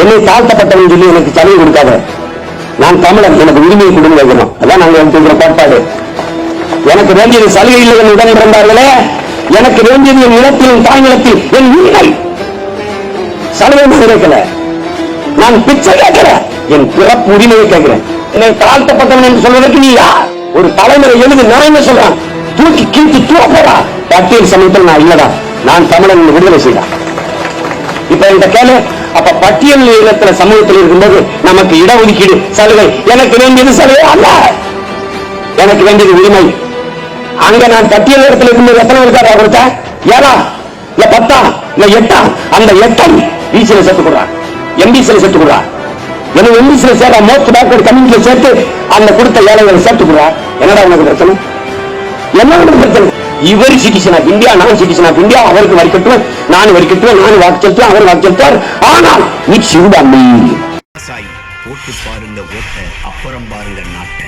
என்னை தாழ்த்தப்பட்டவன் சொல்லி எனக்கு சலுகை கொடுக்காத. நான் தமிழன், எனக்கு உரிமையை கொடுங்க வைக்கணும். அதான் நாங்க எடுத்துக்கிற கோட்பாடு. எனக்கு வேண்டியது சலுகை இல்லை என் உடன் பிறந்தார்களே, எனக்கு வேண்டியது என் நிலத்தில் தாய் நிலத்தில் என் உரிமை. சலுகை கேட்கல, நான் பிச்சை கேட்கிறேன், என் பிறப்பு உரிமையை கேட்கிறேன். என்னை தாழ்த்தப்பட்டவன் என்று சொல்வதற்கு நீ யார்? ஒரு தலைமுறை எழுதி நிறைய சொல்றான், தூக்கி கீழ்த்தி தூக்கடா. பட்டியல் சமயத்தில் நான் இல்லடா, நான் தமிழன் விடுதலை செய்யலாம். இப்ப இந்த கேளு, அப்ப பட்டியல் இனத்துல சமூகத்தில் இருக்கும்போது நமக்கு இடஒதுக்கீடு சலுகை, எனக்கு வேண்டியது சலுகை அல்ல, எனக்கு வேண்டியது உரிமை. அங்க நான் பட்டியல் இடத்துல இருக்கும்போது எத்தனை இருக்காரு கொடுத்த? 7 இல்ல 10 இல்ல 8? அந்த 8 பிசில சேர்த்து கொடுறான், எம்பிசில சேர்த்து கொடுறான். எனக்கு எம்பிசில சேர்த்தா மோஸ்ட் பேக்வர்ட் கம்யூனிட்டில சேர்த்து அந்த கொடுத்த ஏழைகளை சேர்த்து கொடுறான். என்னடா உனக்கு பிரச்சனை? என்ன பிரச்சனை? இவர் சிட்டிசன் ஆஃப் இந்தியா, நான் சிட்டிசன் ஆஃப் இந்தியா. அவருக்கு வரி கட்டுவேன், நான் வரி கட்டுவேன், நான் வாக்கு செலுத்துவேன், அவர் வாக்கு செலுத்துவார். ஆனால் இட்ஸ் யூ அண்ட் மீ. போட்டு பாருங்க ஓட்ட, அப்புறம் பாருங்க நாட்டை.